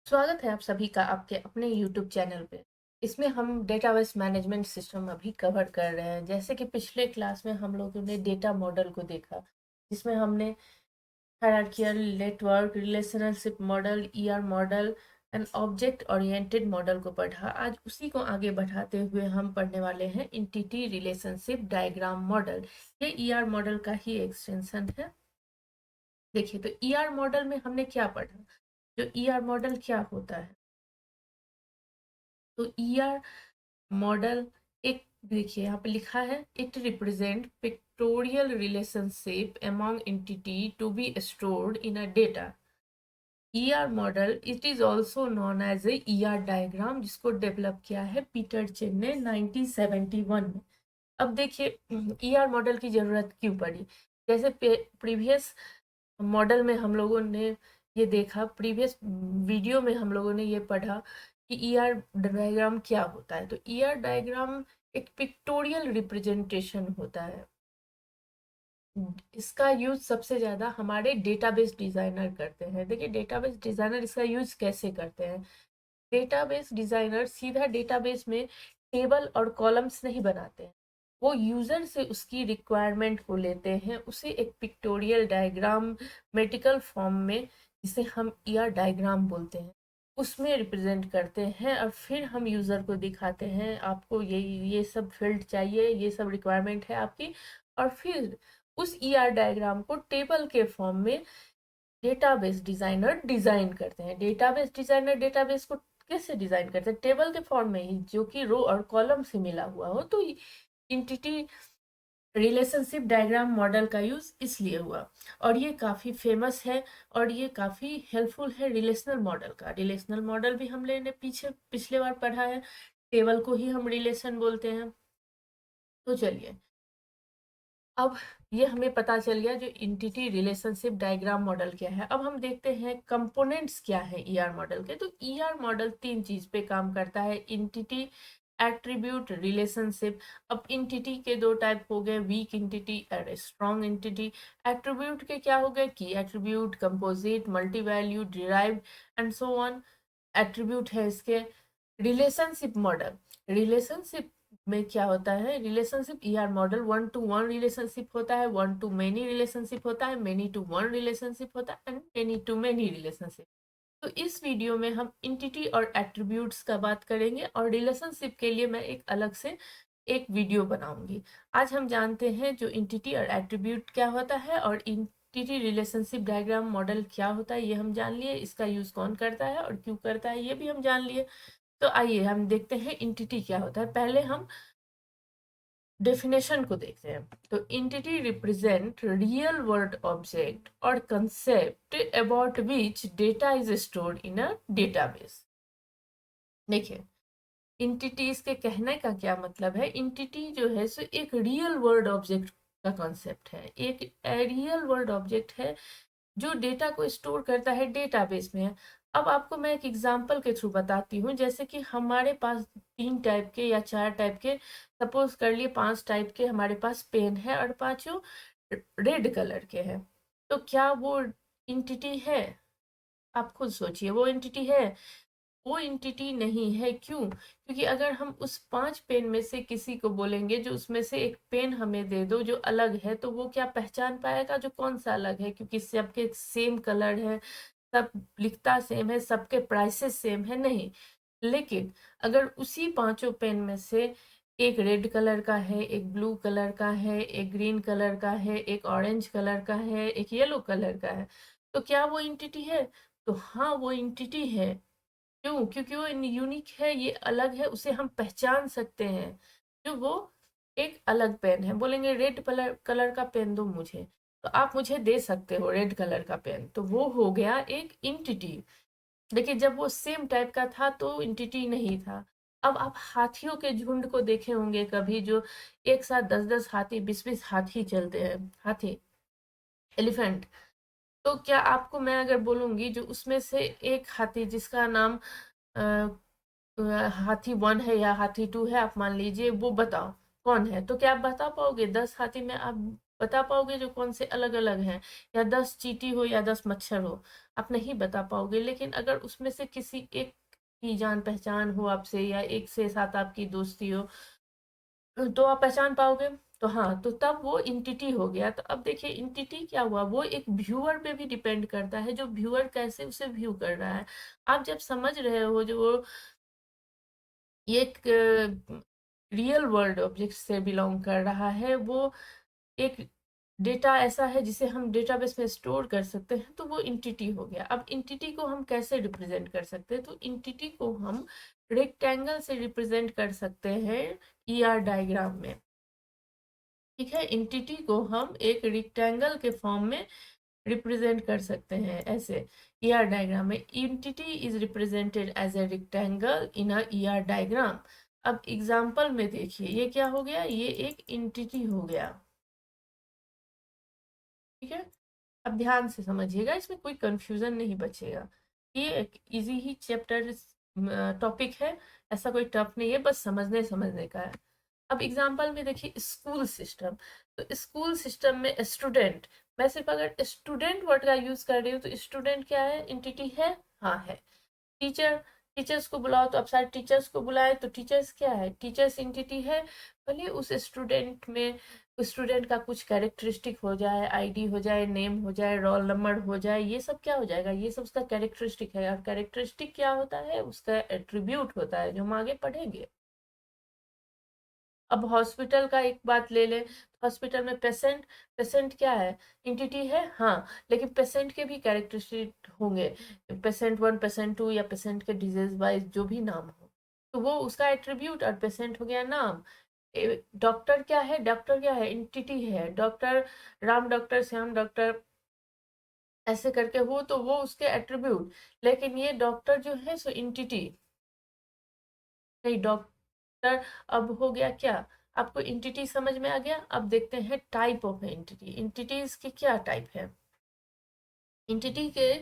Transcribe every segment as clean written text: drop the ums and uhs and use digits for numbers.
स्वागत है आप सभी का आपके अपने यूट्यूब चैनल पे। इसमें हम डेटाबेस मैनेजमेंट सिस्टम अभी कवर कर रहे हैं। जैसे कि पिछले क्लास में हम लोगों ने डेटा मॉडल को देखा, जिसमें हमने hierarchical network, relationship model, ER model and object oriented model को पढ़ा। आज उसी को आगे बढ़ाते हुए हम पढ़ने वाले हैं इंटिटी रिलेशनशिप डायग्राम मॉडल। ये ईआर मॉडल का ही एक्सटेंशन है। देखिए, तो ईआर मॉडल में हमने क्या पढ़ा, जो ईआर मॉडल क्या होता है। तो ईआर मॉडल एक, देखिए यहाँ पे लिखा है, it represent pictorial relationship among entity to be stored in a data. ER model it is also known as a ER diagram, जिसको डेवलप किया है पीटर चेन ने 1971 में। अब देखिए, ईआर मॉडल की जरूरत क्यों पड़ी। जैसे प्रीवियस मॉडल में हम लोगों ने ये देखा, प्रीवियस वीडियो में हम लोगों ने ये पढ़ा कि ईआर डायग्राम क्या होता है। तो ईआर डायग्राम एक पिक्टोरियल रिप्रेजेंटेशन होता है। इसका यूज सबसे ज़्यादा हमारे डेटाबेस डिज़ाइनर करते हैं। देखिए, डेटाबेस डिज़ाइनर इसका यूज कैसे करते हैं। डेटाबेस डिज़ाइनर सीधा डेटाबेस में टेबल और कॉलम्स नहीं बनाते हैं। वो यूज़र से उसकी रिक्वायरमेंट को लेते हैं, उसे एक पिक्टोरियल डायग्राम मेटिकल फॉर्म में, जिसे हम ईआर डायग्राम बोलते हैं, उसमें रिप्रेजेंट करते हैं। और फिर हम यूज़र को दिखाते हैं, आपको ये सब फील्ड चाहिए, ये सब रिक्वायरमेंट है आपकी। और फिर उस ईआर डायग्राम को टेबल के फॉर्म में डेटाबेस डिजाइनर डिजाइन करते हैं। डेटाबेस डिजाइनर डेटाबेस को कैसे डिजाइन करते हैं, टेबल के फॉर्म में ही, जो कि रो और कॉलम से मिला हुआ हो। तो इंटिटी रिलेशनशिप डायग्राम मॉडल का यूज इसलिए हुआ, और ये काफी फेमस है और ये काफी हेल्पफुल है रिलेशनल मॉडल का। रिलेशनल मॉडल भी हमने पिछले बार पढ़ा है। टेबल को ही हम रिलेशन बोलते हैं। तो चलिए, अब ये हमें पता चल गया जो इंटिटी रिलेशनशिप डायग्राम मॉडल क्या है। अब हम देखते हैं कंपोनेंट्स क्या है ईआर मॉडल के। तो ईआर मॉडल तीन चीज पे काम करता है, इंटिटी, एट्रीब्यूट, रिलेशनशिप। अब इंटिटी के दो टाइप हो गए, वीक इंटिटी और स्ट्रॉन्ग इंटिटी। एट्रीब्यूट के क्या हो गए, की attribute, composite, multi value, derived and so on. Attribute है इसके। रिलेशनशिप मॉडल, रिलेशनशिप में क्या होता है, relationship ER model 1 to 1 relationship होता है, 1 to many रिलेशनशिप होता है, many to 1 रिलेशनशिप होता है and many to many relationship. तो इस वीडियो में हम इंटिटी और एट्रीब्यूट्स का बात करेंगे, और रिलेशनशिप के लिए मैं एक अलग से एक वीडियो बनाऊंगी। आज हम जानते हैं जो इंटिटी और एट्रीब्यूट क्या होता है, और इंटिटी रिलेशनशिप डायग्राम मॉडल क्या होता है, ये हम जान लिए। इसका यूज कौन करता है और क्यों करता है, ये भी हम जान लिए। तो आइए हम देखते हैं इंटिटी क्या होता है। पहले हम डेफिनेशन को देखते हैं। तो entity represent real world object और concept about which data is stored in a database. देखिए, इंटिटीज के कहने का क्या मतलब है। इंटिटी जो है सो एक रियल वर्ल्ड ऑब्जेक्ट का कॉन्सेप्ट है, एक रियल वर्ल्ड ऑब्जेक्ट है जो डेटा को स्टोर करता है डेटाबेस में। अब आपको मैं एक एग्जांपल के थ्रू बताती हूँ। जैसे कि हमारे पास 3 टाइप के या 4 टाइप के, सपोज कर लिए 5 टाइप के हमारे पास पेन है, और पांचों रेड कलर के हैं। तो क्या वो इंटिटी है? आप खुद सोचिए, वो इंटिटी है? वो इंटिटी नहीं है। क्यों? क्योंकि अगर हम उस 5 पेन में से किसी को बोलेंगे जो उसमें से एक पेन हमें दे दो जो अलग है, तो वो क्या पहचान पाएगा जो कौन सा अलग है? क्योंकि सबके सेम कलर है, सब लिखता सेम है, सबके प्राइसेस सेम है, नहीं। लेकिन अगर उसी 5 पेन में से एक रेड कलर का है, एक ब्लू कलर का है, एक ग्रीन कलर का है, एक ऑरेंज कलर का है, एक येलो कलर का है, तो क्या वो इंटिटी है? तो हाँ, वो इंटिटी है। क्यों? क्योंकि वो यूनिक है, ये अलग है, उसे हम पहचान सकते हैं। जो वो एक अलग पेन है, बोलेंगे रेड कलर कलर का पेन दो मुझे, तो आप मुझे दे सकते हो रेड कलर का पेन, तो वो हो गया एक इंटिटी। लेकिन जब वो सेम टाइप का था तो इंटिटी नहीं था। अब आप हाथियों के झुंड को देखे होंगे कभी, जो एक साथ 10-10 हाथी, 20-20 हाथी चलते हैं, हाथी, एलिफेंट। तो क्या आपको मैं अगर बोलूंगी जो उसमें से एक हाथी जिसका नाम अ, हाथी 1 है या हाथी 2 है, आप मान लीजिए, वो बताओ कौन है, तो क्या आप बता पाओगे? 10 हाथी में आप बता पाओगे जो कौन से अलग अलग हैं, या 10 चींटी हो या 10 मच्छर हो, आप नहीं बता पाओगे। लेकिन अगर उसमें से किसी एक की जान पहचान हो आपसे, या एक से साथ आपकी दोस्ती हो, तो आप पहचान पाओगे। तो हाँ, तो तब वो इंटिटी हो गया। तो अब देखिए इंटिटी क्या हुआ, वो एक व्यूअर पे भी डिपेंड करता है, जो व्यूअर कैसे उसे व्यू कर रहा है। आप जब समझ रहे हो जो वो ये एक रियल वर्ल्ड ऑब्जेक्ट से बिलोंग कर रहा है, वो एक डेटा ऐसा है जिसे हम डेटाबेस में स्टोर कर सकते हैं, तो वो इंटिटी हो गया। अब इंटिटी को हम कैसे रिप्रेजेंट कर सकते हैं, तो इंटिटी को हम रेक्टेंगल से रिप्रेजेंट कर सकते हैं ईआर डायग्राम में। ठीक है, इंटिटी को हम एक रेक्टेंगल के फॉर्म में रिप्रेजेंट कर सकते हैं ऐसे ईआर डायग्राम में। Entity is represented as a rectangle in a ER diagram. अब एग्जांपल में देखिए ये क्या हो गया, ये एक इंटिटी हो गया। ठीक है, अब ध्यान से समझिएगा, इसमें कोई कंफ्यूजन नहीं बचेगा। ये एक इजी ही चैप्टर टॉपिक है, ऐसा कोई टफ नहीं है, बस समझने समझने का है। अब एग्जांपल में देखिए स्कूल सिस्टम। तो स्कूल सिस्टम में स्टूडेंट, मैं सिर्फ अगर स्टूडेंट वर्ड का यूज कर रही हूँ तो स्टूडेंट क्या है, इंटिटी है, हाँ है। टीचर, टीचर्स को बुलाओ तो अब सारे टीचर्स को बुलाए तो टीचर्स क्या है, टीचर्स इंटिटी है। भले उस स्टूडेंट में उस स्टूडेंट का कुछ कैरेक्टरिस्टिक हो जाए, आईडी हो जाए, नेम हो जाए, रोल नंबर हो जाए, ये सब क्या हो जाएगा, ये सब उसका कैरेक्टरिस्टिक है। और कैरेक्टरिस्टिक क्या होता है, उसका एट्रीब्यूट होता है, जो हम आगे पढ़ेंगे। अब हॉस्पिटल का एक बात ले लें, हॉस्पिटल में पेशेंट, पेशेंट क्या है, इंटिटी है, हाँ। लेकिन पेशेंट के भी कैरेक्टरिस्टिक होंगे, पेशेंट वन, पेशेंट टू, या पेशेंट के डिजीज वाइज जो भी नाम हो, तो वो उसका एट्रीब्यूट, और पेशेंट हो गया नाम। डॉक्टर क्या है, डॉक्टर क्या है, इंटिटी है, doctor Ram doctor, Shyam doctor, ऐसे करके हो तो वो उसके एट्रीब्यूट। लेकिन ये डॉक्टर जो है सो इंटिटी नहीं, डॉक्टर अब हो गया क्या, आपको इंटिटी समझ में आ गया। अब देखते हैं टाइप ऑफ एंटिटी, इंटिटीज के क्या टाइप है। एंटिटी के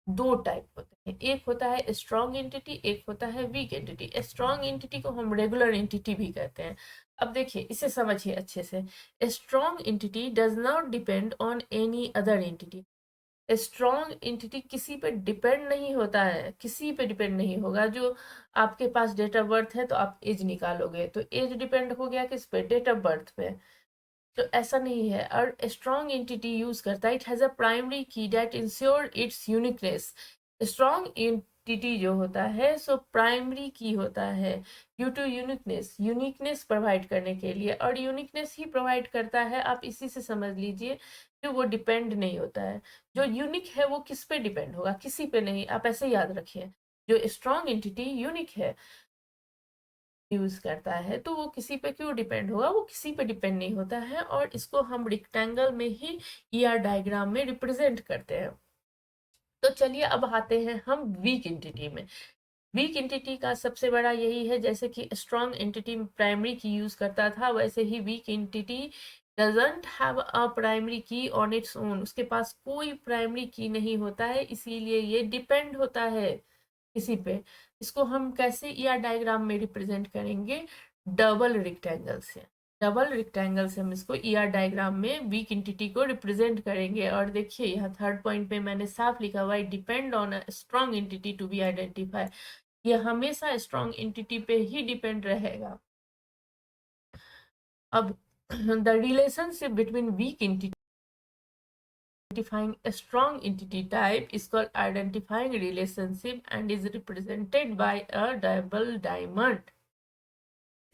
दो टाइप होते हैं, एक होता है स्ट्रॉन्ग एंटिटी, एक होता है वीक एंटिटी। स्ट्रॉन्ग एंटिटी को हम रेगुलर एंटिटी भी कहते हैं। अब देखिए इसे समझिए अच्छे से, strong entity does not depend on any other entity. Strong entity किसी पे डिपेंड नहीं होता है, किसी पे डिपेंड नहीं होगा। जो आपके पास डेट ऑफ बर्थ है तो आप एज निकालोगे, तो एज डिपेंड हो गया किस पे, डेट ऑफ बर्थ पे। तो ऐसा नहीं है। और स्ट्रॉन्ग एंटिटी यूज करता है, it has a primary key that ensure its uniqueness. Strong entity जो होता है सो प्राइमरी की होता है due to uniqueness, uniqueness provide करने के लिए। और यूनिकनेस ही प्रोवाइड करता है, आप इसी से समझ लीजिए, जो वो डिपेंड नहीं होता है। जो यूनिक है वो किस पे डिपेंड होगा, किसी पे नहीं, आप ऐसे याद रखिए। जो स्ट्रॉन्ग एंटिटी यूनिक है, यूज करता है, तो वो किसी पे क्यों डिपेंड होगा, वो किसी पे डिपेंड नहीं होता है। और इसको हम रेक्टेंगल में ही ईआर डायग्राम में रिप्रेजेंट करते हैं। तो चलिए अब आते हैं हम वीक एंटिटी में। वीक एंटिटी का सबसे बड़ा यही है, जैसे कि strong entity primary key use करता था, वैसे ही weak entity doesn't have a primary key on its own, उसके पास कोई प्राइमरी की नहीं होता है, इसीलिए ये डिपेंड होता है किसी पे। इसको हम कैसे ईआर डायग्राम में रिप्रेजेंट करेंगे, डबल रेक्टेंगल से। डबल रेक्टेंगल से हम इसको ईआर डायग्राम में वीक एंटिटी को रिप्रेजेंट करेंगे। और देखिए यहाँ थर्ड पॉइंट पे मैंने साफ लिखा हुआ है, depend on a strong entity to be identify. ये हमेशा स्ट्रॉन्ग एंटिटी पे ही डिपेंड रहेगा। अब the relationship between weak entity identifying a strong entity type is called identifying relationship and is represented by a double diamond।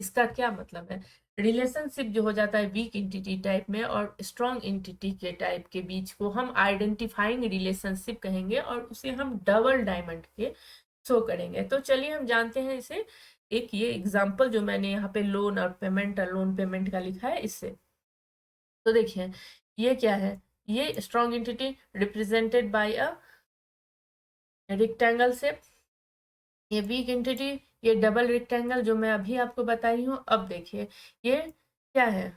इसका क्या मतलब है, रिलेशनशिप जो हो जाता है वीक एंटिटी टाइप में और स्ट्रॉन्ग एंटिटी के टाइप के बीच को हम आइडेंटिफाइंग रिलेशनशिप कहेंगे, और उसे हम डबल डायमंड के शो करेंगे। तो चलिए हम जानते हैं इसे, एक ये एग्जांपल जो मैंने यहाँ पे लोन और पेमेंट और लोन पेमेंट का लिखा है इससे। तो देखिए ये क्या है, ये strong entity represented by a rectangle से, ये वीक एंटिटी, ये डबल रेक्टेंगल जो मैं अभी आपको बताई हूँ। अब देखिए ये क्या है,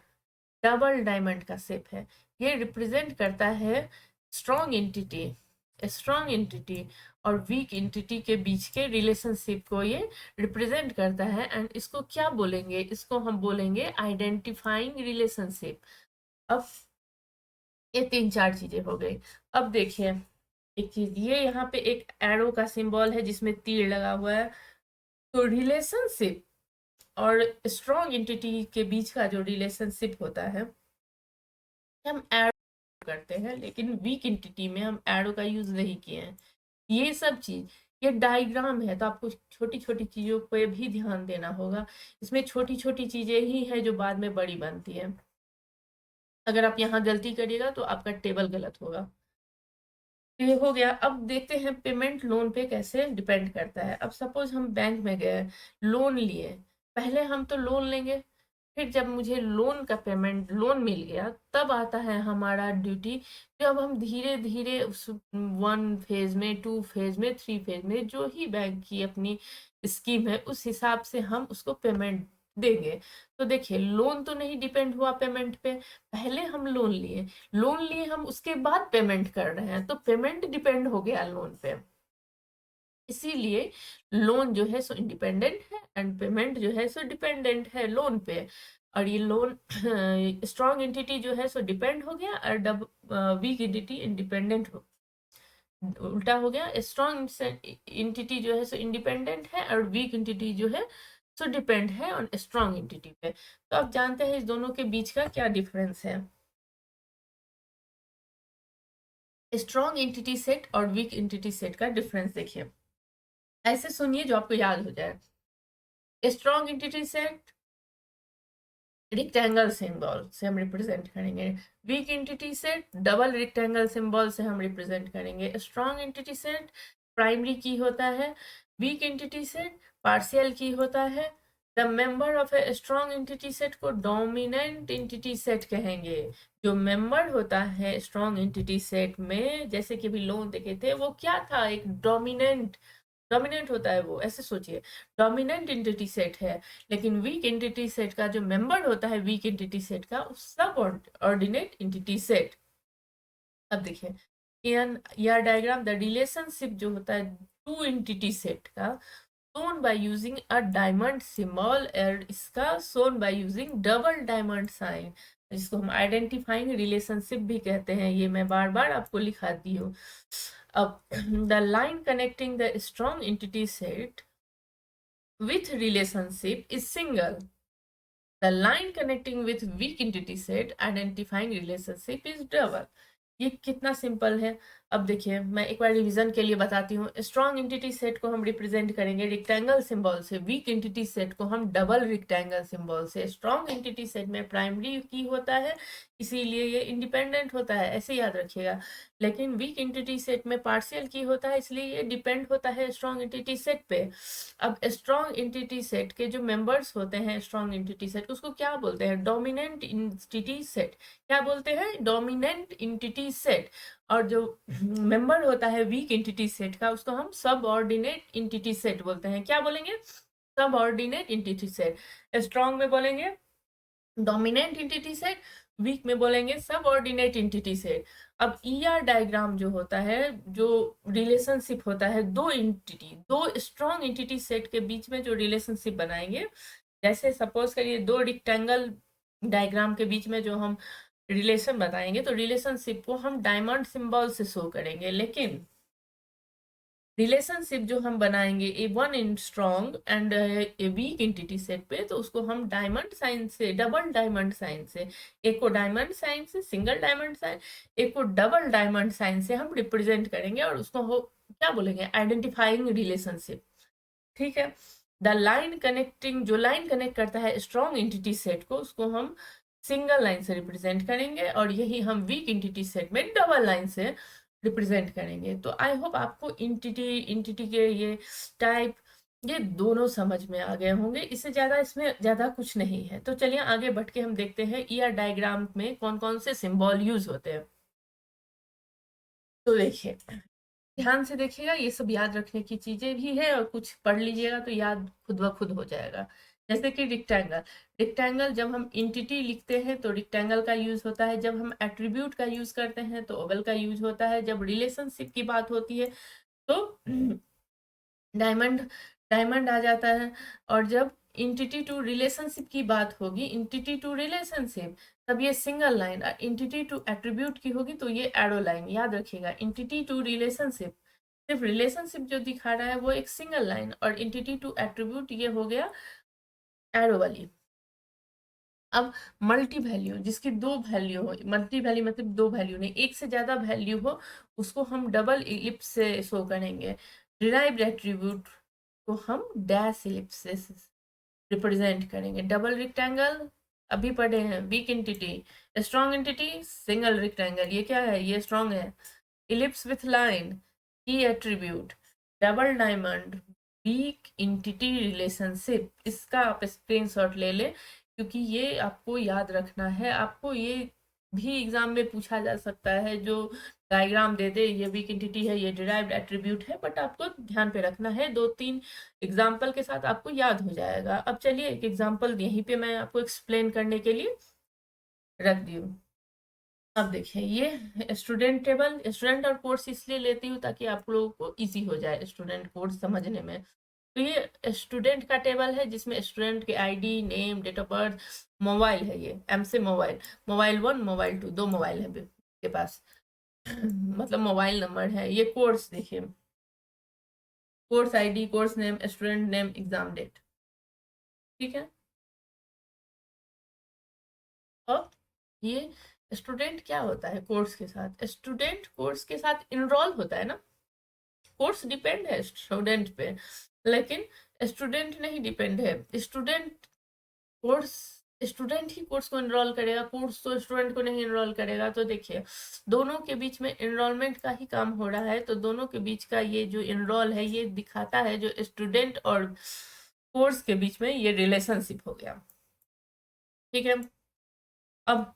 डबल डायमंड का शेप है, ये रिप्रेजेंट करता है स्ट्रॉन्ग एंटिटी, स्ट्रॉन्ग एंटिटी और वीक एंटिटी के बीच के रिलेशनशिप को ये रिप्रेजेंट करता है। एंड इसको क्या बोलेंगे, इसको हम बोलेंगे आइडेंटिफाइंग रिलेशनशिप। अब ये 3-4 चीजें हो गई। अब देखिए एक चीज, ये यहाँ पे एक एरो का सिंबल है जिसमें तीर लगा हुआ है। तो रिलेशनशिप और स्ट्रॉन्ग एंटिटी के बीच का जो रिलेशनशिप होता है हम एरो करते हैं, लेकिन वीक एंटिटी में हम एरो का यूज नहीं किए हैं। ये सब चीज, ये डायग्राम है तो आपको छोटी छोटी चीजों पे भी ध्यान देना होगा। इसमें छोटी छोटी चीजें ही है जो बाद में बड़ी बनती है। अगर आप यहाँ गलती करिएगा तो आपका टेबल गलत होगा। ये हो गया। अब देखते हैं पेमेंट लोन पे कैसे डिपेंड करता है। अब सपोज हम बैंक में गए, लोन लिए। पहले हम तो लोन लेंगे, फिर जब मुझे लोन का पेमेंट लोन मिल गया तब आता है हमारा ड्यूटी। जब हम धीरे धीरे उस 1 फेज में, 2 फेज में, 3 फेज में, जो ही बैंक की अपनी स्कीम है उस हिसाब से हम उसको पेमेंट देंगे। तो देखिए लोन तो नहीं डिपेंड हुआ पेमेंट पे, पहले हम लोन लिए, लोन लिए हम उसके बाद पेमेंट कर रहे हैं, तो पेमेंट डिपेंड हो गया लोन पे। इसीलिए लोन जो है सो इंडिपेंडेंट है एंड पेमेंट जो है सो डिपेंडेंट है लोन पे। और ये लोन स्ट्रॉन्ग एंटिटी जो है सो डिपेंड हो गया और वीक एंटिटी इंडिपेंडेंट हो, उल्टा हो गया। स्ट्रॉन्ग एंटिटी जो है सो इंडिपेंडेंट है और वीक एंटिटी जो है सो डिपेंड है ऑन स्ट्रॉन्ग एंटिटी पे। तो आप जानते हैं इस दोनों के बीच का क्या डिफरेंस है। स्ट्रॉन्ग एंटिटी सेट और वीक एंटिटी सेट का डिफरेंस देखिए, ऐसे सुनिए जो आपको याद हो जाए। Strong entity set rectangle symbol से हम रिप्रेजेंट करेंगे, week entity set double rectangle symbol से हम रिप्रेजेंट करेंगे। Strong entity set primary key होता है, वीक एंटिटी सेट पार्शियल की होता है। The member of a strong entity set को डोमिनेंट एंटिटी सेट कहेंगे। जो मेंबर होता है स्ट्रॉन्ग एंटिटी सेट में, जैसे कि अभी लोन देखे थे, वो क्या था, एक डोमिनेंट, डोमिनेंट होता है वो, ऐसे सोचिए डोमिनेंट एंटिटी सेट है। लेकिन वीक एंटिटी सेट का जो मेंबर होता है वीक एंटिटी सेट का, सब ऑर्डिनेट एंटिटी सेट। अब देखिए यह डायग्राम, द रिलेशनशिप जो होता है टू एंटिटी सेट का shown by using a diamond symbol और इसका shown by using double diamond sign, जिसको हम आइडेंटिफाइंग रिलेशनशिप भी कहते हैं। ये मैं बार बार आपको लिखा दी हूँ। अब the line connecting the strong entity set with relationship is single. The line connecting with weak entity set identifying relationship is double. ये कितना सिंपल है। अब देखिए मैं एक बार रिवीजन के लिए बताती हूँ। स्ट्रॉन्ग एंटिटी सेट को हम रिप्रेजेंट करेंगे रेक्टेंगल सिंबल से, वीक एंटिटी सेट को हम डबल रेक्टेंगल सिंबल से। स्ट्रॉन्ग एंटिटी सेट में प्राइमरी की होता है इसीलिए ये इंडिपेंडेंट होता है, ऐसे याद रखिएगा। लेकिन वीक एंटिटी सेट में पार्शियल की होता है इसलिए ये डिपेंड होता है स्ट्रॉन्ग एंटिटी सेट पे। अब स्ट्रॉन्ग एंटिटी सेट के जो मेंबर्स होते हैं स्ट्रॉन्ग एंटिटी सेट, उसको क्या बोलते हैं, डोमिनेंट एंटिटी सेट। क्या बोलते हैं, डोमिनेंट एंटिटी सेट। और जो मेंबर होता है वीक एंटिटी सेट का, उसको हम सब ऑर्डिनेट एंटिटी सेट बोलते हैं। क्या बोलेंगे, सब ऑर्डिनेट एंटिटी सेट। स्ट्रॉन्ग में बोलेंगे डोमिनेंट एंटिटी सेट, वीक में बोलेंगे सब ऑर्डिनेट एंटिटी सेट। अब ईआर डायग्राम जो होता है, जो रिलेशनशिप होता है दो एंटिटी, दो स्ट्रॉन्ग एंटिटी सेट के बीच में जो रिलेशनशिप बनाएंगे, जैसे सपोज करिए दो रेक्टेंगल डायग्राम के बीच में जो हम रिलेशन बताएंगे, तो रिलेशनशिप को हम डायमंड सिंबल से शो करेंगे। लेकिन रिलेशनशिप जो हम बनाएंगे a one in strong and a weak entity set पे, तो उसको हम डायमंड साइन से, डबल डायमंड साइन से, एक को डायमंड साइन से, सिंगल डायमंड साइन, एक को डबल डायमंड साइन से हम रिप्रेजेंट करेंगे और उसको हो क्या बोलेंगे, आइडेंटिफाइंग रिलेशनशिप। ठीक है। द लाइन कनेक्टिंग, जो लाइन कनेक्ट करता है स्ट्रॉन्ग एंटिटी सेट को, उसको हम सिंगल लाइन से रिप्रेजेंट करेंगे और यही हम वीक एंटिटी सेट में डबल लाइन से रिप्रेजेंट करेंगे। तो आई होप आपको एंटिटी के ये टाइप, ये दोनों समझ में आ गए होंगे। इससे ज़्यादा इसमें ज़्यादा कुछ नहीं है। तो चलिए आगे बढ़ के हम देखते हैं ईआर डायग्राम में कौन कौन से सिंबल यूज होते हैं। तो देखिए ध्यान से देखिएगा, ये सब याद रखने की चीजें भी है और कुछ पढ़ लीजिएगा तो याद खुद ब खुद हो जाएगा। जैसे कि रेक्टेंगल, रेक्टेंगल जब हम इंटिटी लिखते हैं तो रेक्टेंगल का यूज होता है, जब हम एट्रीब्यूट का यूज करते हैं तो ओवल का यूज होता है, जब रिलेशनशिप की बात होती है तो डायमंड, डायमंड आ जाता है, और जब इंटिटी टू रिलेशनशिप की बात होगी, इंटिटी टू रिलेशनशिप, तब ये सिंगल लाइन, और इंटिटी टू एट्रीब्यूट की होगी तो ये एरो लाइन। याद रखिएगा, इंटिटी टू रिलेशनशिप सिर्फ रिलेशनशिप जो दिखा रहा है वो एक सिंगल लाइन, और इंटिटी टू एट्रीब्यूट ये हो गया एरो वाली। अब मल्टी वैल्यू, जिसकी दो वैल्यू हो, मल्टी वैल्यू मतलब दो वैल्यू नहीं, एक से ज्यादा वैल्यू हो, उसको हम डबल इलिप्स से शो करेंगे। डिराइव्ड एट्रीब्यूट को हम डैश इलिप्स से रिप्रेजेंट करेंगे। डबल रेक्टेंगल अभी पढ़े हैं, weak entity, strong entity single rectangle, ये क्या है, ये स्ट्रॉन्ग है। इलिप्स विथ लाइन की attribute, double diamond, weak entity relationship. इसका आप स्क्रीनशॉट ले लें, क्योंकि ये आपको याद रखना है। आपको ये भी एग्जाम में पूछा जा सकता है, जो डायग्राम दे दे, ये वीक एंटिटी है, ये डिराइव्ड एट्रीब्यूट है, बट आपको ध्यान पे रखना है। 2-3 एग्जाम्पल के साथ आपको याद हो जाएगा। अब चलिए एक एग्जाम्पल यहीं पे मैं आपको एक्सप्लेन करने के लिए रख दी हूँ। अब देखिए, ये स्टूडेंट टेबल, स्टूडेंट और कोर्स इसलिए लेती हूँ ताकि आप लोगों को इजी हो जाए स्टूडेंट कोर्स समझने में। तो ये स्टूडेंट का टेबल है, जिसमें स्टूडेंट के ID, name, date of birth, mobile है, ये एम से मोबाइल, मोबाइल 1 मोबाइल 2, दो मोबाइल है के पास मतलब मोबाइल नंबर है। ये कोर्स देखिए, course ID, course name, student name, exam date, ठीक है। और ये स्टूडेंट क्या होता है कोर्स के साथ, स्टूडेंट कोर्स के साथ इनरोल होता है ना। कोर्स डिपेंड है स्टूडेंट पे, लेकिन स्टूडेंट नहीं डिपेंड है। स्टूडेंट कोर्स, स्टूडेंट ही कोर्स को इनरोल करेगा, कोर्स तो स्टूडेंट को नहीं इनरोल करेगा। तो देखिए, दोनों के बीच में इनरोलमेंट का ही काम हो रहा है, तो दोनों के बीच का ये जो इनरोल है, ये दिखाता है जो स्टूडेंट और कोर्स के बीच में ये रिलेशनशिप हो गया, ठीक है। अब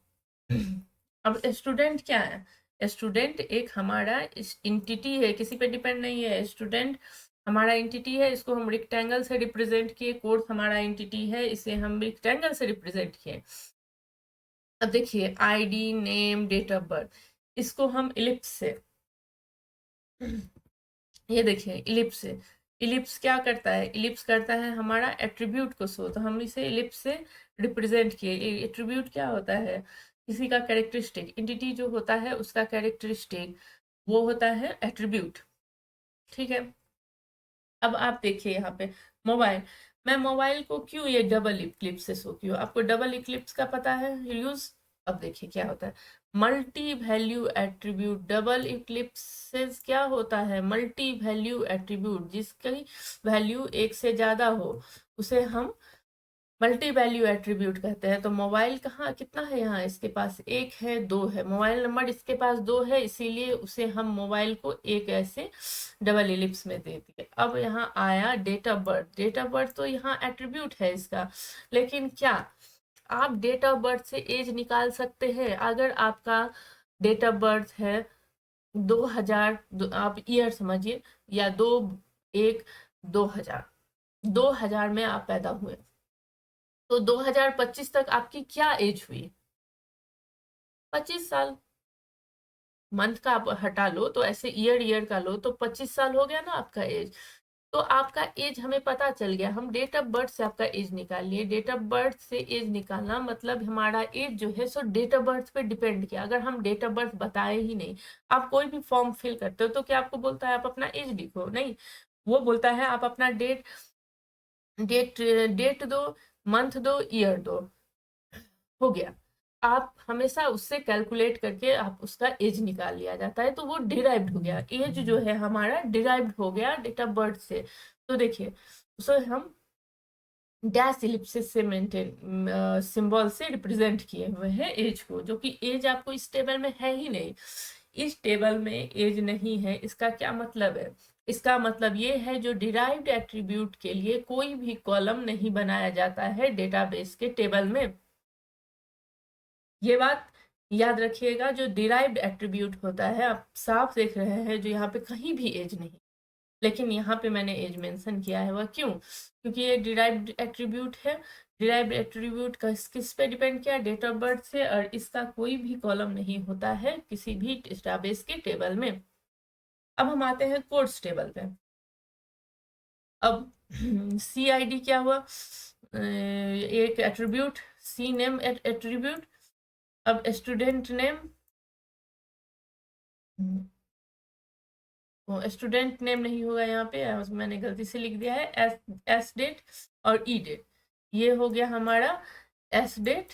अब स्टूडेंट क्या है, स्टूडेंट एक हमारा इंटिटी है, किसी पे डिपेंड नहीं है। स्टूडेंट हमारा इंटिटी है, इसको हम रेक्टेंगल से रिप्रेजेंट किए। कोर्स हमारा इंटिटी है, इसे हम रेक्टेंगल से रिप्रेजेंट किए। अब देखिए, ID, name, date of birth, इसको हम इलिप्स से ये देखिए इलिप्स से, इलिप्स क्या करता है, इलिप्स करता है हमारा एट्रीब्यूट को शो, तो हम इसे इलिप्स से रिप्रेजेंट किए। एट्रीब्यूट क्या होता है, किसी का कैरेक्टरिस्टिक, इंटिटी जो होता है उसका कैरेक्टरिस्टिक, वो होता है एट्रीब्यूट, ठीक है। अब आप देखिए यहाँ पे मोबाइल, मैं मोबाइल को क्यों ये डबल इक्लिप्स से शो क्यों, आपको डबल इक्लिप्स का पता है यूज। अब देखिए क्या होता है, मल्टी वैल्यू एट्रीब्यूट। डबल इक्लिप्सेस क्या होता है, मल्टी वैल्यू एट्रीब्यूट, जिसकी वैल्यू एक से ज्यादा हो उसे हम मल्टी वैल्यू एट्रीब्यूट कहते हैं। तो मोबाइल कहाँ कितना है, यहाँ इसके पास एक है, दो है, मोबाइल नंबर इसके पास दो है, इसीलिए उसे हम मोबाइल को एक ऐसे डबल इलिप्स में दे दिए। अब यहाँ आया date of birth, date of birth तो यहाँ एट्रीब्यूट है इसका, लेकिन क्या आप डेट ऑफ बर्थ से एज निकाल सकते हैं। अगर आपका डेट ऑफ बर्थ है 2000, आप ईयर समझिए, या 2/1/2000, 2000 में आप पैदा हुए, तो 2025 तक आपकी क्या एज हुई, 25 साल। मंथ का आप हटा लो, तो ऐसे ईयर ईयर का लो, तो 25 साल हो गया ना आपका एज। तो आपका एज हमें पता चल गया, हम डेट ऑफ बर्थ से आपका एज निकाल लिए। डेट ऑफ बर्थ से एज निकालना मतलब हमारा एज जो है सो डेट ऑफ बर्थ पे डिपेंड किया। अगर हम डेट ऑफ बर्थ बताए ही नहीं, आप कोई भी फॉर्म फिल करते हो तो क्या आपको बोलता है आप अपना एज लिखो, नहीं, वो बोलता है आप अपना डेट डेट डेट दो, मंथ दो, ईयर दो, हो गया। आप हमेशा उससे कैलकुलेट करके आप उसका एज निकाल लिया जाता है, तो वो डिराइव्ड हो गया। एज जो है हमारा डिराइव्ड हो गया डेट ऑफ बर्थ से। तो देखिए, उसे हम डैश इलिप्सिस से मेंटेन सिंबल से रिप्रेजेंट किए हुए हैं एज को, जो कि एज आपको इस टेबल में है ही नहीं। इस टेबल में एज नहीं है, इसका क्या मतलब है, इसका मतलब ये है जो डिराइव्ड एट्रीब्यूट के लिए कोई भी कॉलम नहीं बनाया जाता है डेटाबेस के टेबल में। ये बात याद रखिएगा, जो डिराइव्ड एट्रीब्यूट होता है, आप साफ देख रहे हैं जो यहाँ पे कहीं भी एज नहीं, लेकिन यहाँ पे मैंने एज मेंशन किया है। वह क्यों, क्योंकि ये डिराइव्ड एट्रीब्यूट है। डिराइव्ड एट्रीब्यूट का किस पे डिपेंड किया, डेट ऑफ बर्थ से, और इसका कोई भी कॉलम नहीं होता है किसी भी डेटाबेस के टेबल में। अब हम आते हैं कोर्स टेबल पे। अब CID क्या हुआ, एक एट्रीब्यूट सी नेम एट्रीब्यूट। अब स्टूडेंट नेम, स्टूडेंट नेम नहीं होगा यहाँ पे, मैंने गलती से लिख दिया है। एस डेट और ई डेट, ये हो गया हमारा एस डेट।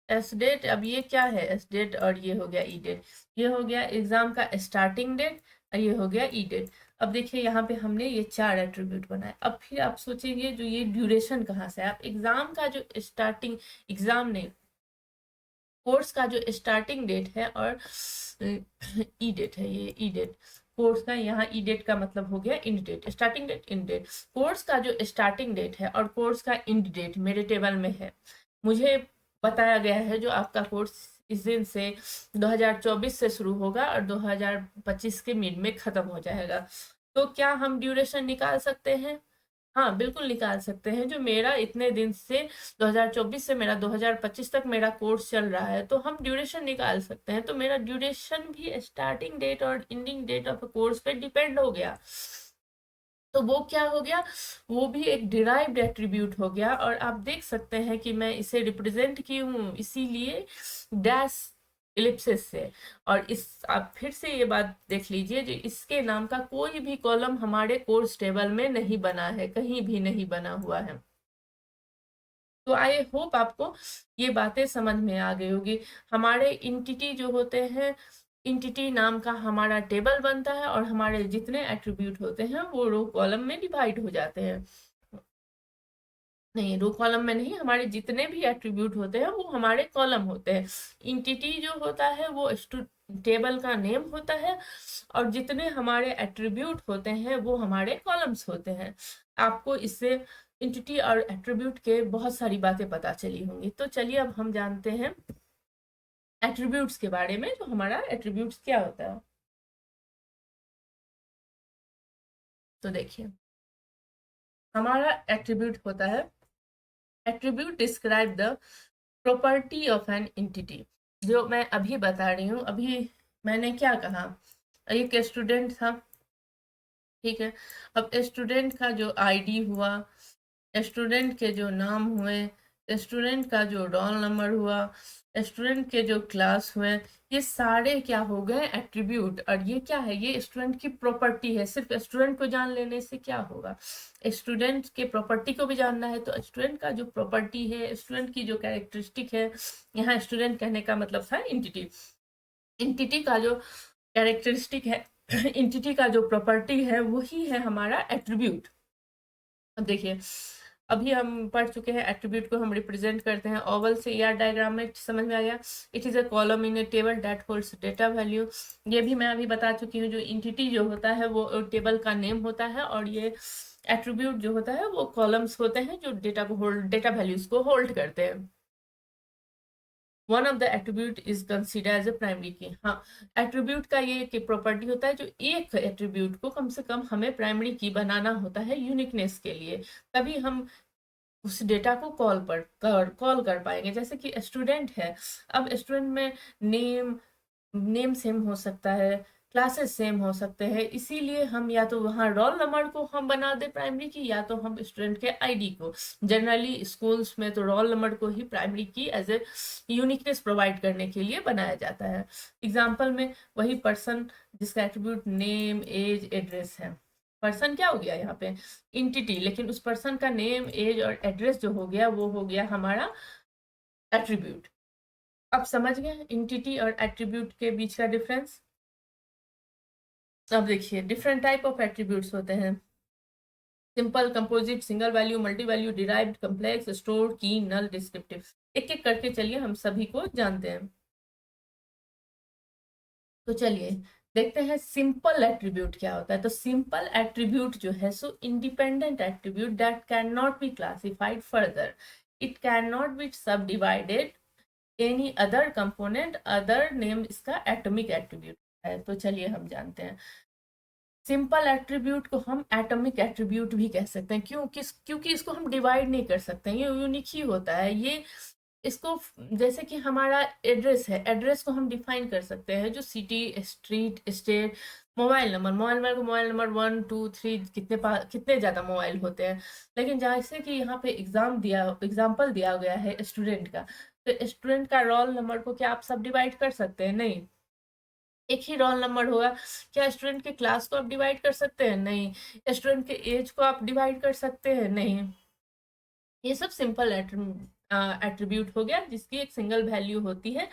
एस डेट, अब ये क्या है, एस डेट और ये हो गया ई डेट। ये हो गया एग्जाम का स्टार्टिंग डेट और ये हो गया ई डेट। अब देखिए यहाँ पे हमने ये 4 एट्रीब्यूट बनाए। अब फिर आप सोचेंगे जो ये ड्यूरेशन कहाँ से है, आप एग्जाम का जो स्टार्टिंग, एग्जाम नहीं, कोर्स का जो स्टार्टिंग डेट है और ई डेट है, ये ई डेट कोर्स का, यहाँ ई डेट का मतलब हो गया end date, starting date end date. Course का जो स्टार्टिंग डेट है और कोर्स का इंड डेट मेरे टेबल में है। मुझे बताया गया है जो आपका कोर्स इस दिन से 2024 से शुरू होगा और 2025 के मिड में खत्म हो जाएगा। तो क्या हम ड्यूरेशन निकाल सकते हैं? हाँ, बिल्कुल निकाल सकते हैं। जो मेरा इतने दिन से 2024 से मेरा 2025 तक मेरा कोर्स चल रहा है, तो हम ड्यूरेशन निकाल सकते हैं। तो मेरा ड्यूरेशन भी स्टार्टिंग डेट और एंडिंग डेट ऑफ कोर्स पे डिपेंड हो गया। तो वो क्या हो गया, वो भी एक डिराइव्ड एट्रीब्यूट हो गया। और आप देख सकते हैं कि मैं इसे रिप्रेजेंट की हूँ इसीलिए डैश इलिप्सिस से। और इस, आप फिर से ये बात देख लीजिए, जो इसके नाम का कोई भी कॉलम हमारे कोर्स टेबल में नहीं बना है, कहीं भी नहीं बना हुआ है। तो आई होप आपको ये बातें समझ में आ गई होगी। हमारे इंटिटी जो होते हैं, इंटिटी नाम का हमारा टेबल बनता है और हमारे जितने एट्रीब्यूट होते हैं वो रो कॉलम में डिवाइड हो जाते हैं। नहीं, रो कॉलम में नहीं, हमारे जितने भी एट्रीब्यूट होते हैं वो हमारे कॉलम होते हैं। इंटिटी जो होता है वो टेबल का नेम होता है और जितने हमारे एट्रीब्यूट होते हैं वो हमारे कॉलम्स होते हैं। आपको इससे इंटिटी और एट्रीब्यूट के बहुत सारी बातें पता चली होंगी। तो चलिए अब हम जानते हैं एट्रीब्यूट्स के बारे में, जो हमारा एट्रीब्यूट्स क्या होता है। तो देखिए, हमारा एट्रीब्यूट होता है, attribute describe the property of an entity. जो मैं अभी बता रही हूँ, अभी मैंने क्या कहा, एक स्टूडेंट था, ठीक है। अब स्टूडेंट का जो आईडी हुआ, स्टूडेंट के जो नाम हुए, स्टूडेंट का जो रोल नंबर हुआ, स्टूडेंट के जो क्लास हुए, ये सारे क्या हो गए, एट्रीब्यूट। और ये क्या है, ये स्टूडेंट की प्रॉपर्टी है। सिर्फ स्टूडेंट को जान लेने से क्या होगा, स्टूडेंट के प्रॉपर्टी को भी जानना है। तो स्टूडेंट का जो प्रॉपर्टी है, स्टूडेंट की जो कैरेक्टरिस्टिक है, यहाँ स्टूडेंट कहने का मतलब था इंटिटी। इंटिटी का जो कैरेक्टरिस्टिक है, इंटिटी का जो प्रॉपर्टी है, वही है हमारा एट्रीब्यूट। अब देखिए, अभी हम पढ़ चुके हैं एट्रीब्यूट को हम रिप्रेजेंट करते हैं ओवल से। यार डायग्राम में समझ में आ गया। It is a column in A table that holds data value. ये भी मैं अभी बता चुकी हूँ, जो इंटिटी जो होता है वो टेबल का नेम होता है और ये एट्रीब्यूट जो होता है वो कॉलम्स होते हैं जो डेटा को होल्ड, डेटा वैल्यूज को होल्ड करते हैं। One of the attribute is consider as a primary key. हाँ, एट्रीब्यूट का ये कि प्रॉपर्टी होता है, जो एक एट्रीब्यूट को कम से कम हमें प्राइमरी की बनाना होता है यूनिकनेस के लिए, तभी हम उस डेटा को कॉल कर पाएंगे। जैसे कि स्टूडेंट है, अब स्टूडेंट में नेम सेम हो सकता है, क्लासेस सेम हो सकते हैं, इसीलिए हम या तो वहाँ रोल नंबर को हम बना दे प्राइमरी की, या तो हम स्टूडेंट के आईडी को। जनरली स्कूल्स में तो रोल नंबर को ही प्राइमरी की एज ए यूनिकनेस प्रोवाइड करने के लिए बनाया जाता है। एग्जाम्पल में वही पर्सन जिसका एट्रीब्यूट नेम एज एड्रेस है। पर्सन क्या हो गया यहाँ पे, इंटिटी, लेकिन उस पर्सन का नेम एज और एड्रेस जो हो गया वो हो गया हमारा एट्रीब्यूट। अब समझ गए इंटिटी और एट्रीब्यूट के बीच का डिफरेंस। अब देखिए, डिफरेंट टाइप ऑफ एट्रीब्यूट्स होते हैं, simple, composite, single value, multi value, derived, complex, store, की, नल, डिस्क्रिप्टिव। एक एक करके चलिए हम सभी को जानते हैं। तो चलिए देखते हैं सिंपल एट्रीब्यूट क्या होता है। तो सिंपल एट्रीब्यूट जो है, so independent attribute that can not be classified further, it can not be subdivided any other component other name, इसका एटॉमिक एट्रीब्यूट है। तो चलिए हम जानते हैं, सिंपल एट्रीब्यूट को हम एटॉमिक एट्रीब्यूट भी कह सकते हैं। क्योंकि इसको हम डिवाइड नहीं कर सकते, ये यूनिक ही होता है। ये इसको, जैसे कि हमारा एड्रेस है, एड्रेस को हम डिफाइन कर सकते हैं, जो city, street, state, mobile number 1 2 3 कितने ज़्यादा मोबाइल होते हैं। लेकिन जैसे कि यहाँ पे एग्जाम्पल दिया गया है स्टूडेंट का, तो स्टूडेंट का रोल नंबर को क्या आप सब डिवाइड कर सकते हैं? नहीं। एक ही रोल नंबर होगा। क्या स्टूडेंट के क्लास को आप डिवाइड कर सकते हैं? नहीं। स्टूडेंट के एज को आप डिवाइड कर सकते हैं? नहीं। ये सब सिंपल एट्रीब्यूट हो गया जिसकी एक सिंगल वैल्यू होती है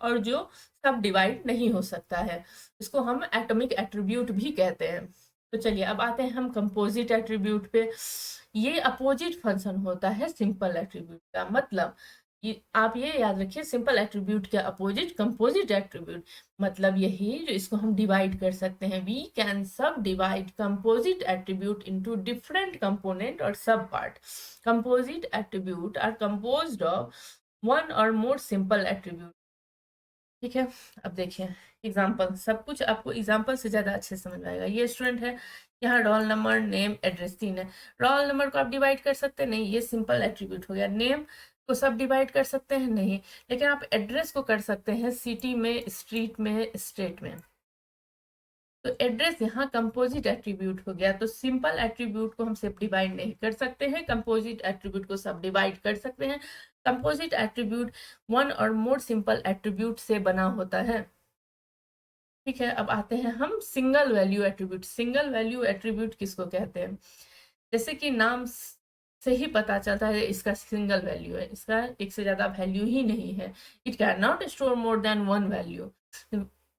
और जो सब डिवाइड नहीं हो सकता है। इसको हम एटॉमिक एट्रीब्यूट भी कहते हैं। तो चलिए अब आते हैं हम कंपोजिट एट्रीब्यूट पे। ये अपोजिट फंक्शन होता है सिंपल एट्रीब्यूट का। मतलब ये आप ये याद रखिए, सिंपल एट्रीब्यूट के अपोजिट कंपोजिट एट्रीब्यूट। मतलब यही जो इसको हम डिवाइड कर सकते हैं, we can subdivide composite attribute into different component और subpart. Composite attribute are composed of one or more simple attribute. ठीक है, अब देखिए एग्जाम्पल, सब कुछ आपको एग्जाम्पल से ज़्यादा अच्छे समझ में आएगा। ये स्टूडेंट है, यहाँ रोल नंबर नेम एड्रेस 3 है। रोल नंबर को आप डिवाइड कर सकते हैं? नहीं, ये सिंपल एट्रीब्यूट हो गया। नेम को सब डिवाइड कर सकते हैं? नहीं। लेकिन आप एड्रेस को कर सकते हैं, सिटी में, स्ट्रीट में, स्टेट में। तो एड्रेस यहाँ कंपोजिट एट्रीब्यूट हो गया। तो सिंपल एट्रीब्यूट को हम सब डिवाइड नहीं कर सकते हैं, कंपोजिट एट्रीब्यूट को सब डिवाइड कर सकते हैं। Composite attribute one or more simple attribute से बना होता है। ठीक है, अब आते हैं हम single value attribute. Single value attribute किसको कहते हैं? जैसे कि नाम से ही पता चलता है इसका सिंगल वैल्यू है, इसका एक से ज्यादा वैल्यू ही नहीं है। It can not store more than one value.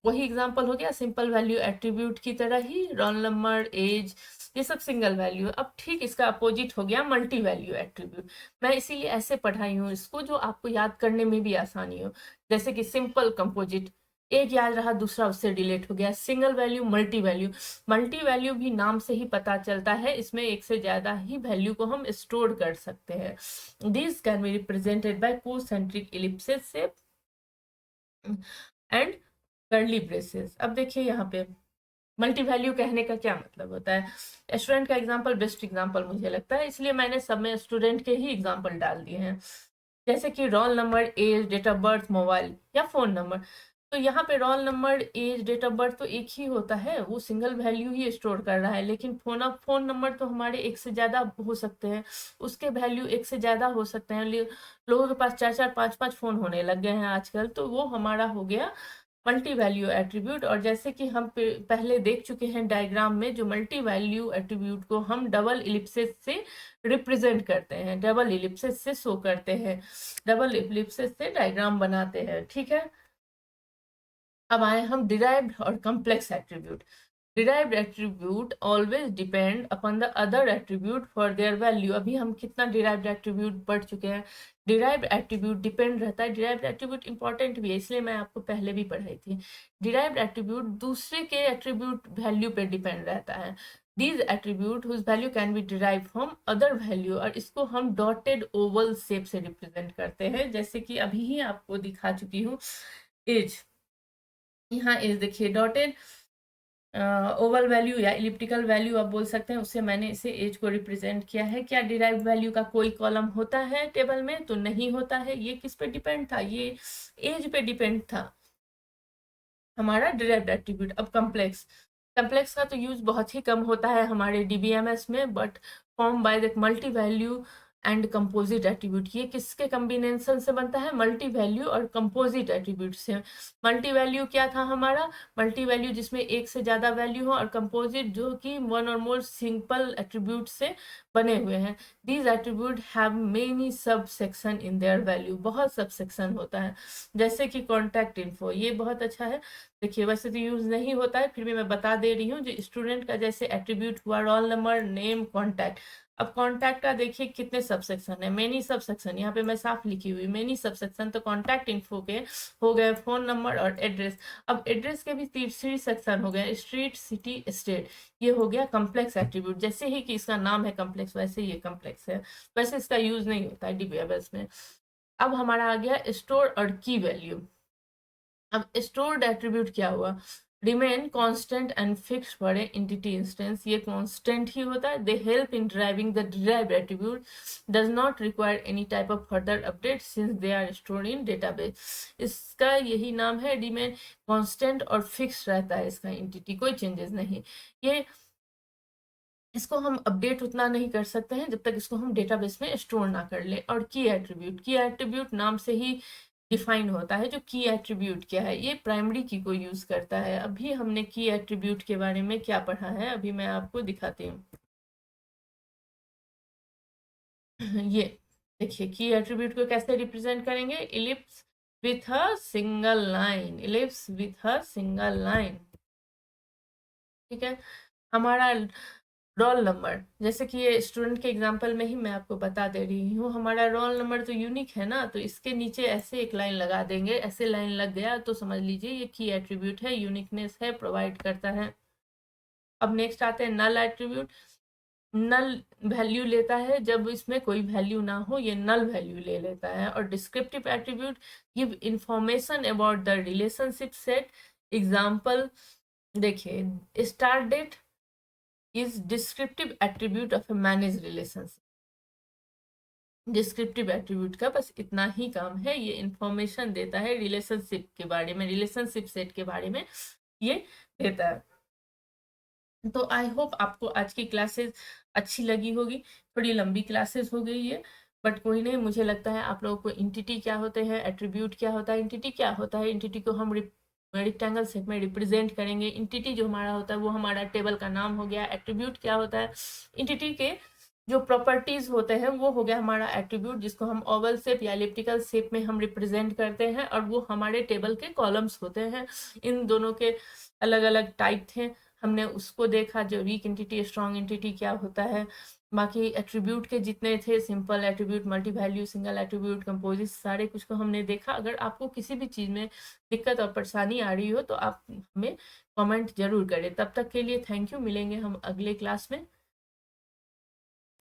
वही एग्जांपल हो गया सिंपल वैल्यू एट्रीब्यूट की तरह ही। रोल नंबर, एज, ये सब सिंगल वैल्यू। अब ठीक इसका अपोजिट हो गया मल्टी वैल्यू एट्रीब्यूट। मैं इसीलिए ऐसे पढ़ाई हूँ इसको, जो आपको याद करने में भी आसानी हो। जैसे कि सिंपल कंपोजिट, एक याद रहा, दूसरा उससे डिलीट हो गया। Single value, multi value. Multi value भी नाम से ही पता चलता है, इसमें एक से ज्यादा ही वैल्यू को हम स्टोर कर सकते हैं। This can be represented by concentric ellipses and curly braces. अब देखिए यहाँ पे मल्टी वैल्यू कहने का क्या मतलब होता है। स्टूडेंट का एग्जांपल बेस्ट एग्जांपल मुझे लगता है, इसलिए मैंने सब में स्टूडेंट के ही एग्जांपल डाल दिए हैं। जैसे कि roll number, age, date of birth, mobile या फोन नंबर। तो यहाँ पे roll number, age, date of birth तो एक ही होता है, वो सिंगल वैल्यू ही स्टोर कर रहा है। लेकिन फोन नंबर तो हमारे एक से ज्यादा हो सकते हैं, उसके वैल्यू एक से ज्यादा हो सकते हैं। लोगों के पास 4 4 5 5 फोन होने लग गए हैं आजकल, तो वो हमारा हो गया मल्टी वैल्यू एट्रीब्यूट। और जैसे कि हम पहले देख चुके हैं डायग्राम में, जो मल्टी वैल्यू एट्रीब्यूट को हम डबल इलिप्सिस से रिप्रेजेंट करते हैं, डबल इलिप्सिस से शो करते हैं, डबल इलिप्सिस से डायग्राम बनाते हैं। ठीक है, अब आए हम डिराइव्ड और complex attribute. Derived attribute always depend upon the other attribute for their value. अभी हम कितना डिराइव्ड एट्रीब्यूट पढ़ चुके हैं। डिराइव्ड एट्रीब्यूट डिपेंड रहता है। डिराइव्ड एट्रीब्यूट इंपॉर्टेंट भी है, इसलिए मैं आपको पहले भी पढ़ाई थी। डिराइव्ड एट्रीब्यूट दूसरे के एट्रीब्यूट वैल्यू पे डिपेंड रहता है। These attribute whose value can be derive from other value, और इसको हम डॉटेड ओवल शेप से रिप्रेजेंट करते हैं, जैसे कि अभी ही आपको दिखा चुकी हूँ। एज, यहाँ एज देखिए डॉटेड ओवल वैल्यू या इलिप्टिकल वैल्यू आप बोल सकते हैं, उससे मैंने इसे एज को रिप्रेजेंट किया है। क्या डिराइव्ड वैल्यू का कोई कॉलम होता है टेबल में? तो नहीं होता है। ये किस पे डिपेंड था? ये एज पे डिपेंड था हमारा डिराइव्ड एट्रीब्यूट। अब कम्प्लेक्स, कम्प्लेक्स का तो यूज बहुत ही कम होता है हमारे डीबीएमएस में, but form by the multi value and composite attribute. ये किसके कॉम्बिनेशन से बनता है? मल्टी वैल्यू और कंपोजिट एट्रीब्यूट से। मल्टी वैल्यू क्या था हमारा? मल्टी वैल्यू जिसमें एक से ज्यादा वैल्यू हो, और कंपोजिट जो कि one or more simple attribute से बने हुए हैं। These attribute have many sub section in their value. बहुत सब सेक्शन होता है, जैसे कि कॉन्टैक्ट इन्फो, ये बहुत अच्छा है। देखिए वैसे तो यूज नहीं होता है, फिर भी मैं बता दे रही हूँ। जो स्टूडेंट का जैसे एट्रीब्यूट हुआ रोल नंबर, नेम, कॉन्टैक्ट। अब कॉन्टैक्ट का देखिए कितने सब सेक्शन है, मेनी सब सेक्शन। यहाँ पे मैं साफ लिखी हुई मेनी सब सेक्शन। तो कॉन्टैक्ट इन्फो के हो गए फोन नंबर और एड्रेस। अब एड्रेस के भी तीसरी सेक्शन हो गए, स्ट्रीट, सिटी, स्टेट। ये हो गया कम्प्लेक्स एट्रीब्यूट। जैसे ही कि इसका नाम है कम्प्लेक्स, वैसे ये कम्प्लेक्स है, वैसे इसका यूज नहीं होता है डीबीएमएस में। अब हमारा आ गया स्टोर और की वैल्यू। अब स्टोर्ड एट्रीब्यूट क्या हुआ? Remain constant and fix for a entity instance, ये कांस्टेंट ही होता है। They help in driving the derived attribute, does not require any type of further update since they are stored in database. इसका यही नाम है, रिमेन कांस्टेंट और fix रहता है इसका एंटिटी, कोई चेंजेस नहीं। ये इसको हम अपडेट उतना नहीं कर सकते हैं जब तक इसको हम डेटाबेस में स्टोर ना कर ले। और की एट्रीब्यूट, की एट्रीब्यूट नाम से ही डिफाइन होता है। जो की एट्रीब्यूट क्या है, ये प्राइमरी की को यूज करता है। अभी हमने की एट्रीब्यूट के बारे में क्या पढ़ा है, अभी मैं आपको दिखाती हूँ। ये देखिए, की एट्रीब्यूट को कैसे रिप्रेजेंट करेंगे, ellipse with a single line, ellipse with a single line, ठीक है। हमारा रोल नंबर, जैसे कि ये स्टूडेंट के एग्जांपल में ही मैं आपको बता दे रही हूँ, हमारा रोल नंबर तो यूनिक है ना, तो इसके नीचे ऐसे एक लाइन लगा देंगे, ऐसे लाइन लग गया तो समझ लीजिए ये की एट्रीब्यूट है, यूनिकनेस है, प्रोवाइड करता है। अब नेक्स्ट आते हैं नल एट्रीब्यूट। नल वैल्यू लेता है जब इसमें कोई वैल्यू ना हो, ये नल वैल्यू ले लेता है। और descriptive attribute give information about the relationship set. Example देखिए, start date is descriptive attribute of a managed relationship। Descriptive attribute का बस इतना ही काम है, ये इंफॉर्मेशन देता है रिलेशनशिप के बारे में, रिलेशनशिप सेट के बारे में ये देता है। तो आई होप आपको आज की क्लासेस अच्छी लगी होगी। थोड़ी लंबी क्लासेस हो गई है, बट कोई नहीं, मुझे लगता है आप लोगों को एंटिटी क्या होते हैं, एट्रीब्यूट क्या होता है, एंटिटी क्या होता है, एंटिटी को हम रेक्टेंगल शेप में रिप्रेजेंट करेंगे। एंटिटी जो हमारा होता है वो हमारा टेबल का नाम हो गया। एट्रीब्यूट क्या होता है, एंटिटी के जो प्रॉपर्टीज होते हैं वो हो गया हमारा एट्रीब्यूट, जिसको हम ओवल शेप या एलिप्टिकल शेप में हम रिप्रेजेंट करते हैं, और वो हमारे टेबल के कॉलम्स होते हैं। इन दोनों के अलग अलग टाइप थे, हमने उसको देखा, जो वीक एंटिटी स्ट्रॉन्ग एंटिटी क्या होता है। बाकी एट्रीब्यूट के जितने थे, simple attribute, multi value, single attribute, composite, सारे कुछ को हमने देखा। अगर आपको किसी भी चीज़ में दिक्कत और परेशानी आ रही हो तो आप हमें कमेंट जरूर करें। तब तक के लिए थैंक यू, मिलेंगे हम अगले क्लास में।